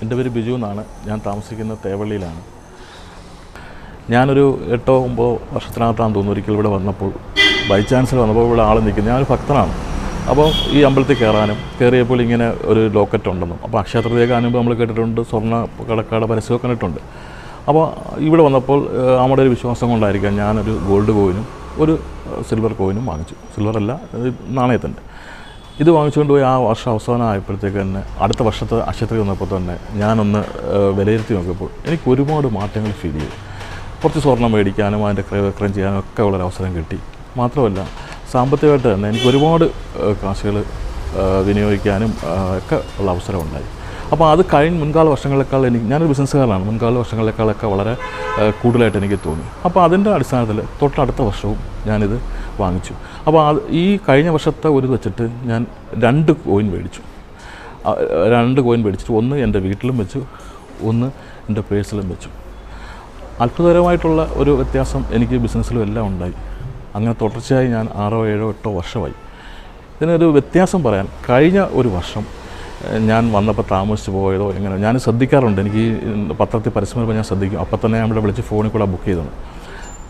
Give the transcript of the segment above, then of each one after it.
എൻ്റെ പേര് ബിജു എന്നാണ്. ഞാൻ താമസിക്കുന്ന തേവള്ളിയിലാണ്. ഞാനൊരു 8-9 വർഷത്തിനകത്താണെന്ന് തോന്നുന്നു ഒരിക്കൽ ഇവിടെ വന്നപ്പോൾ, ബൈ ചാൻസിൽ വന്നപ്പോൾ ഇവിടെ ആൾ നിൽക്കുന്നത്. ഞാനൊരു ഭക്തനാണ്. അപ്പോൾ ഈ അമ്പലത്തിൽ കയറിയപ്പോൾ ഇങ്ങനെ ഒരു ലോക്കറ്റ് ഉണ്ടെന്നും, അപ്പോൾ അക്ഷയ തൃതീയ ആനുമ്പോൾ നമ്മൾ കേട്ടിട്ടുണ്ട്, സ്വർണ്ണ കടക്കാട് പരസ്യമൊക്കെ കണ്ടിട്ടുണ്ട്. അപ്പോൾ ഇവിടെ വന്നപ്പോൾ നമ്മുടെ ഒരു വിശ്വാസം കൊണ്ടായിരിക്കാം ഞാനൊരു ഗോൾഡ് കോയിനും ഒരു സിൽവർ കോയിനും വാങ്ങിച്ചു. സിൽവറല്ല, നാണയത്തിൻ്റെ. ഇത് വാങ്ങിച്ചുകൊണ്ട് പോയി ആ വർഷം അവസാനം ആയപ്പോഴത്തേക്ക് തന്നെ അടുത്ത വർഷത്തെ അക്ഷയത്തിൽ വന്നപ്പോൾ തന്നെ ഞാനൊന്ന് വിലയിരുത്തി നോക്കിയപ്പോൾ എനിക്ക് ഒരുപാട് മാറ്റങ്ങൾ ഫീൽ ചെയ്തു. കുറച്ച് സ്വർണ്ണം മേടിക്കാനും അതിൻ്റെ ക്രയവിക്രയം ചെയ്യാനും ഒക്കെ ഉള്ളൊരു അവസരം കിട്ടി. മാത്രമല്ല സാമ്പത്തികമായിട്ട് തന്നെ എനിക്ക് ഒരുപാട് കാശുകൾ വിനിയോഗിക്കാനും ഒക്കെ ഉള്ള അവസരം ഉണ്ടായി. അപ്പോൾ അത് മുൻകാല വർഷങ്ങളെക്കാൾ ഞാനൊരു ബിസിനസ്സുകാരനാണ്, മുൻകാല വർഷങ്ങളെക്കാളൊക്കെ വളരെ കൂടുതലായിട്ട് എനിക്ക് തോന്നി. അപ്പോൾ അതിൻ്റെ അടിസ്ഥാനത്തിൽ തൊട്ടടുത്ത വർഷവും ഞാനിത് വാങ്ങിച്ചു. അപ്പോൾ ഈ കഴിഞ്ഞ വർഷത്തെ ഒരു വെച്ചിട്ട് ഞാൻ 2 കോയിൻ മേടിച്ചു. 2 കോയിൻ മേടിച്ചിട്ട് ഒന്ന് എൻ്റെ വീട്ടിലും വെച്ചു, ഒന്ന് എൻ്റെ പേഴ്സിലും വെച്ചു. അത്ഭുതകരമായിട്ടുള്ള ഒരു വ്യത്യാസം എനിക്ക് ബിസിനസ്സിലും എല്ലാം ഉണ്ടായി. അങ്ങനെ തുടർച്ചയായി ഞാൻ 6, 7, 8 വർഷമായി. ഇതിനൊരു വ്യത്യാസം പറയാൻ, കഴിഞ്ഞ ഒരു വർഷം ഞാൻ വന്നപ്പോൾ താമസിച്ച് പോയതോ എങ്ങനെ ഞാൻ ശ്രദ്ധിക്കാറുണ്ട്. എനിക്ക് പത്രത്തിൽ പരസ്യം വരുമ്പോൾ ഞാൻ ശ്രദ്ധിക്കും. അപ്പോൾ തന്നെ ഞാൻ ഇവിടെ വിളിച്ച് ഫോണിൽ കൂടെ ബുക്ക് ചെയ്തത്.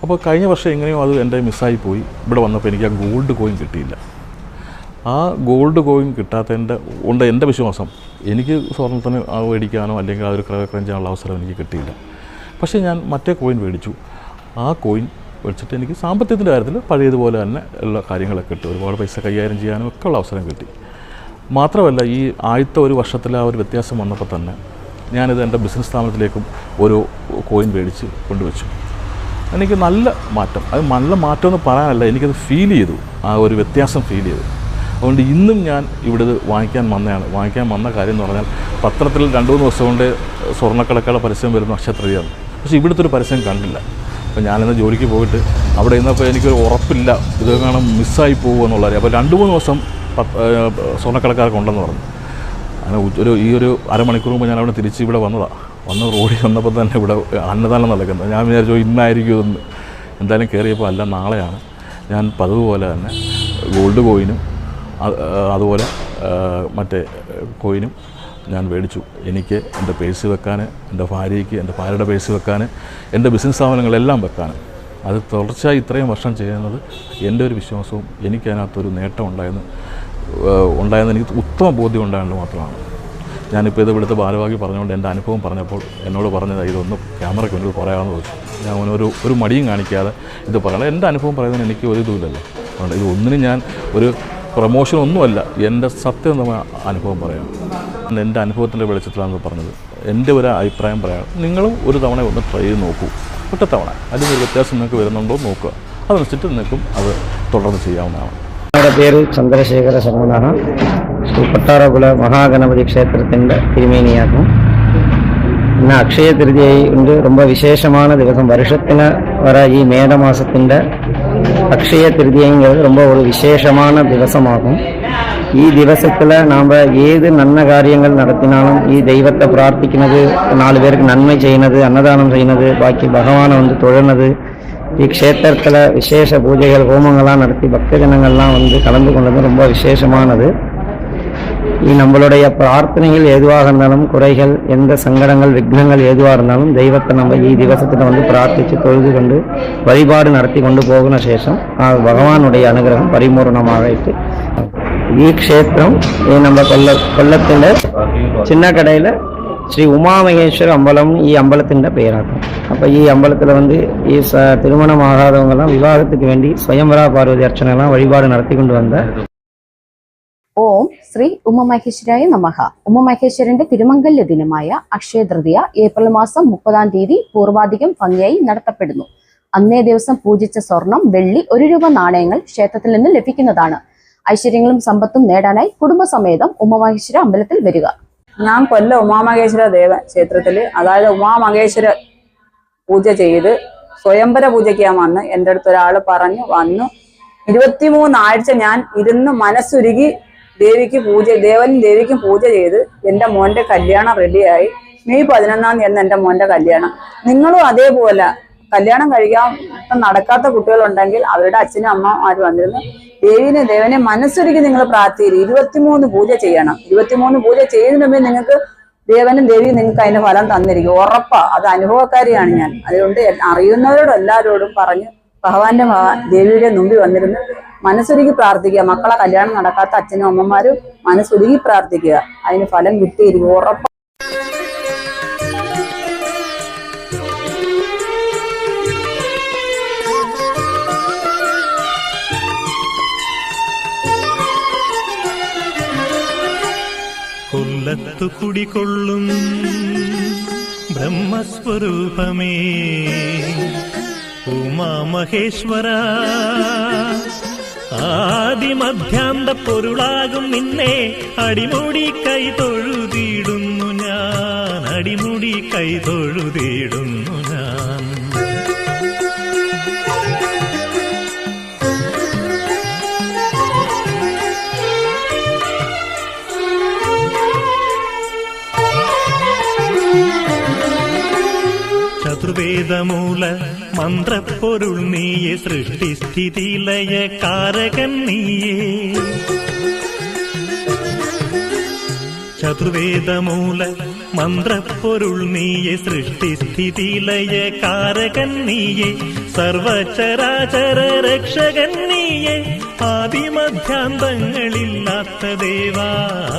അപ്പോൾ കഴിഞ്ഞ വർഷം എങ്ങനെയോ അത് എൻ്റെ മിസ്സായി പോയി. ഇവിടെ വന്നപ്പോൾ എനിക്ക് ആ ഗോൾഡ് കോയിൻ കിട്ടിയില്ല. ആ ഗോൾഡ് കോയിൻ കിട്ടാത്തതിൻ്റെ കൊണ്ട് എൻ്റെ വിശ്വാസം എനിക്ക് സ്വർണ്ണത്തിന് മേടിക്കാനോ അല്ലെങ്കിൽ ആ ഒരു ക്രയവിക്രയം ചെയ്യാനുള്ള അവസരം എനിക്ക് കിട്ടിയില്ല. പക്ഷേ ഞാൻ മറ്റേ കോയിൻ മേടിച്ചു. ആ കോയിൻ മേടിച്ചിട്ട് എനിക്ക് സാമ്പത്തികത്തിൻ്റെ കാര്യത്തിൽ പഴയതുപോലെ തന്നെ എല്ലാ കാര്യങ്ങളൊക്കെ കിട്ടി. ഒരുപാട് പൈസ കൈകാര്യം ചെയ്യാനും ഒക്കെ ഉള്ള അവസരം കിട്ടി. മാത്രമല്ല ഈ ആദ്യത്തെ ഒരു വർഷത്തിൽ ആ ഒരു വ്യത്യാസം വന്നപ്പോൾ തന്നെ ഞാനിത് എൻ്റെ ബിസിനസ് സ്ഥാപനത്തിലേക്കും ഒരു കോയിൻ മേടിച്ച് കൊണ്ടുവച്ചു. എനിക്ക് നല്ല മാറ്റം, അത് നല്ല മാറ്റമെന്ന് പറയാനല്ല, എനിക്കത് ഫീൽ ചെയ്തു, ആ ഒരു വ്യത്യാസം ഫീൽ ചെയ്തു. അതുകൊണ്ട് ഇന്നും ഞാൻ ഇവിടെ വാങ്ങിക്കാൻ വന്ന കാര്യം എന്ന് പറഞ്ഞാൽ, പത്രത്തിൽ 2-3 ദിവസം കൊണ്ട് സ്വർണ്ണക്കടക്കാരുടെ പരസ്യം വരുന്ന അക്ഷയതൃതീയാണ്. പക്ഷേ ഇവിടുത്തെ ഒരു പരസ്യം കണ്ടില്ല. അപ്പോൾ ഞാനിന്ന് ജോലിക്ക് പോയിട്ട് അവിടെ ഇരുന്നപ്പോൾ എനിക്കൊരു ഉറപ്പില്ല ഇത് കാണാൻ മിസ്സായി പോകുമെന്നുള്ളത്. അപ്പോൾ 2-3 ദിവസം സ്വർണ്ണക്കടക്കാർക്ക് ഉണ്ടെന്ന് പറഞ്ഞു. അങ്ങനെ ഈ ഒരു അരമണിക്കൂർ മുമ്പ് ഞാൻ അവിടെ തിരിച്ച് ഇവിടെ വന്ന് റോഡിൽ വന്നപ്പോൾ തന്നെ ഇവിടെ അന്നദാനം നടക്കുന്നത്. ഞാൻ വിചാരിച്ചു ഇന്നായിരിക്കും ഇതെന്ന്. എന്തായാലും കയറിയപ്പോൾ അല്ല, നാളെയാണ്. ഞാൻ പതിവ് പോലെ തന്നെ ഗോൾഡ് കോയിനും അതുപോലെ മറ്റേ കോയിനും ഞാൻ മേടിച്ചു. എനിക്ക് എൻ്റെ പേഴ്സ് വെക്കാൻ, എൻ്റെ ഭാര്യയ്ക്ക് എൻ്റെ ഭാര്യയുടെ പേഴ്സ് വെക്കാൻ, എൻ്റെ ബിസിനസ് സ്ഥാപനങ്ങളെല്ലാം വെക്കാൻ. അത് തുടർച്ചയായി ഇത്രയും വർഷം ചെയ്യുന്നത് എൻ്റെ ഒരു വിശ്വാസവും എനിക്കതിനകത്തൊരു നേട്ടം ഉണ്ടായെന്ന് എനിക്ക് ഉത്തമ ബോധ്യം ഉണ്ടായത് മാത്രമാണ്. ഞാനിപ്പോൾ ഇത് ഇവിടുത്തെ ഭാരവാഹി പറഞ്ഞുകൊണ്ട് എൻ്റെ അനുഭവം പറഞ്ഞപ്പോൾ എന്നോട് പറഞ്ഞത് ഇതൊന്ന് ക്യാമറയ്ക്ക് മുന്നിൽ പറയാമെന്ന് ചോദിച്ചു. ഞാൻ ഒരു മടിയും കാണിക്കാതെ ഇത് പറയണം. എൻ്റെ അനുഭവം പറയുന്നതിന് എനിക്ക് ഒരു ഇതുമില്ലല്ലോ. അതുകൊണ്ട് ഇത് ഒന്നിനും ഞാൻ ഒരു പ്രൊമോഷനൊന്നുമല്ല, എൻ്റെ സത്യമായ അനുഭവം പറയാം. എൻ്റെ അനുഭവത്തിൻ്റെ വെളിച്ചത്തിലാണെന്ന് പറഞ്ഞത്. എൻ്റെ ഒരു അഭിപ്രായം പറയാം, നിങ്ങളും ഒരു തവണ ഒന്ന് ട്രൈ ചെയ്ത് നോക്കൂ. ഒറ്റത്തവണ അതിനൊരു വ്യത്യാസം നിങ്ങൾക്ക് വരുന്നുണ്ടോ നോക്കുക. അതനുസരിച്ചിട്ട് നിങ്ങൾക്കും അത് തുടർന്ന് ചെയ്യാവുന്നതാണ്. என்னோட பேர் சந்திரசேகர சண்முகனாக ஸ்ரீ பட்டாரகுல மகாகணபதி க்ஷேத்திரத்தின் திருமேனியாகும். இன்னும் அக்ஷய திருதியை வந்து ரொம்ப விசேஷமான திவசம். வருஷத்தில் வர ഈ മേട മാസത്തിൻ്റെ അക്ഷയ திருதியைங்கிறது ரொம்ப ஒரு விசேஷமான திவசமாகும். ഈ ദിവസത്തിൽ நாம் ഏത് നന്മ കാര്യങ്ങൾ നടത്തിനാലും ഈ ദൈവത്തെ പ്രാർത്ഥിക്കുന്നത്, 4 പേർക്ക് നന്മ ചെയ്യുന്നത്, അന്നദാനം ചെയ്യുന്നത്, ബാക്കി ഭഗവാനെ வந்து തൊഴുന്നത്, ഈ ക്ഷേത്രത്തിൽ വിശേഷ പൂജകൾ ഹോമங்கள்லாம் நடத்தி பக்தஜனங்கள்லாம் வந்து கலந்து கொண்டது ரொம்ப விசேஷமானது. ഈ நம்மளுடைய பிரார்த்தனைகள் எதுவாக இருந்தாலும், குறைகள், எந்த சங்கடங்கள், விக்னங்கள் எதுவாக இருந்தாலும் தெய்வத்தை நம்ம ഈ ദിവസത്തിൽ வந்து പ്രാർത്ഥിച്ച് തൊഴുது கொண்டு வழிபாடு நடத்தி கொண்டு போகிற ശേഷം ഭഗവാനുடைய അനുഗ്രഹം പരിപൂർണമായിട്ട് ഈ ക്ഷേത്രം நம்ம കൊല്ലത്തിൻ്റെ ചിന്നക്കടയിൽ ശ്രീ ഉമാമഹേശ്വര അമ്പലം ഈ അമ്പലത്തിൻ്റെ പേരാക്കും. അപ്പോൾ ഈ അമ്പലത്തിൽ வந்து ഈ திருமணமாகாதவங்கெல்லாம் വിവാഹத்துக்கு വേണ്ടി സ്വയംവര പാർവതി അർച്ചനയെല്ലാം വഴിപാട് നടത്തിക്കൊണ്ട് വന്ന ഓം ശ്രീ ഉമാമഹേശ്വരായ നമഃ. ഉമാമഹേശ്വരന്റെ തിരുമംഗല്യ ദിനമായ അക്ഷയ തൃതീയ ഏപ്രിൽ മാസം 30-ാം തീയതി പൂർവാധികം ഭംഗിയായി നടത്തപ്പെടുന്നു. അന്നേ ദിവസം പൂജിച്ച സ്വർണം, വെള്ളി, 1 രൂപ നാണയങ്ങൾ ക്ഷേത്രത്തിൽ നിന്ന് ലഭിക്കുന്നതാണ്. ഐശ്വര്യങ്ങളും സമ്പത്തും നേടാനായി കുടുംബസമേതം ഉമാമഹേശ്വര അമ്പലത്തിൽ വരിക. ഞാൻ കൊല്ലം ഉമാമഹേശ്വര ക്ഷേത്രത്തില്, അതായത് ഉമാമഹേശ്വര പൂജ ചെയ്ത് സ്വയംവര പൂജയ്ക്ക് ഞാൻ വന്ന് എൻ്റെ അടുത്ത് ഒരാൾ പറഞ്ഞു വന്നു. 23 ആഴ്ച ഞാൻ ഇരുന്ന് മനസ്സുരുകി ദേവിക്കും പൂജ ചെയ്ത് എൻ്റെ മോന്റെ കല്യാണം റെഡിയായി. മെയ് 11-ാം തീയതി എൻ്റെ മോന്റെ കല്യാണം. നിങ്ങളും അതേപോലെ കല്യാണം കഴിക്കാൻ നടക്കാത്ത കുട്ടികളുണ്ടെങ്കിൽ അവരുടെ അച്ഛനും അമ്മമാരും വന്നിരുന്നു ദേവനെ മനസ്സൊരുക്കി നിങ്ങൾ പ്രാർത്ഥിക്കുക. 23 പൂജ ചെയ്യണം. 23 പൂജ ചെയ്യുന്നതിന് മുമ്പേ നിങ്ങൾക്ക് ദേവനും ദേവിയും നിങ്ങൾക്ക് അതിന്റെ ഫലം തന്നിരിക്കും, ഉറപ്പാ. അത് അനുഭവക്കാരിയാണ് ഞാൻ. അതുകൊണ്ട് അറിയുന്നവരോടും എല്ലാവരോടും പറഞ്ഞ് ഭഗവാന്റെ ദേവിയുടെ മുമ്പിൽ വന്നിരുന്ന് മനസ്സുരുകി പ്രാർത്ഥിക്കുക. മക്കളെ കല്യാണം നടക്കാത്ത അച്ഛനും അമ്മമാരും മനസ്സുരുകി പ്രാർത്ഥിക്കുക, അതിന് ഫലം കിട്ടിയിരിക്കും, ഉറപ്പാ. കൊല്ലത്തു കുടികൊള്ളും ബ്രഹ്മസ്വരൂപമേ ഉമാമഹേശ്വര, ആദിമധ്യാന്ത പൊരുളാകും നിന്നെ അടിമുടി കൈ തൊഴുതിയിടുന്നു ഞാൻ, അടിമുടി കൈ തൊഴുതിയിടുന്നു ഞാൻ. ചതുർവേദമൂല മന്ത്രപ്പൊരുൾ നീയെ, സൃഷ്ടിസ്ഥിതിലയ കാരകൻ നീയെ. ചതുർവേദമൂല മന്ത്രപ്പൊരുൾ നീയെ, സൃഷ്ടിസ്ഥിതിലയ കാരകൻ നീയെ. സർവചരാചര രക്ഷകൻ നീയെ, ആദിമധ്യാന്തങ്ങളില്ലാത്ത ദേവാ,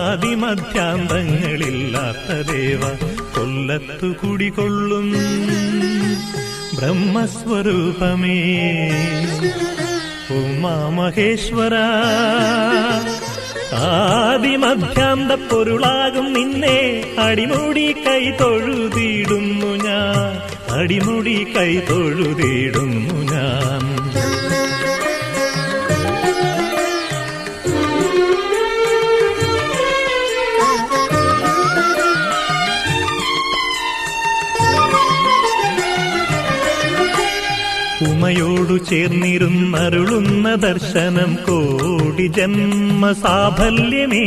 ആദിമധ്യാന്തങ്ങളില്ലാത്ത ദേവാ. കൊല്ലത്തു കുടികൊള്ളും ബ്രഹ്മസ്വരൂപമേ ഉമാമഹേശ്വര, ആദിമധ്യാന്ത പൊരുളാകും നിന്നെ അടിമുടി കൈ തൊഴുതിയിടുന്നു ഞാൻ, അടിമുടി കൈ തൊഴുതിയിടുന്നു ഞാൻ. ഉമയോടു ചേർന്നിരുന്നരുളുന്ന ദർശനം കോടി ജന്മ സാഫല്യമേ.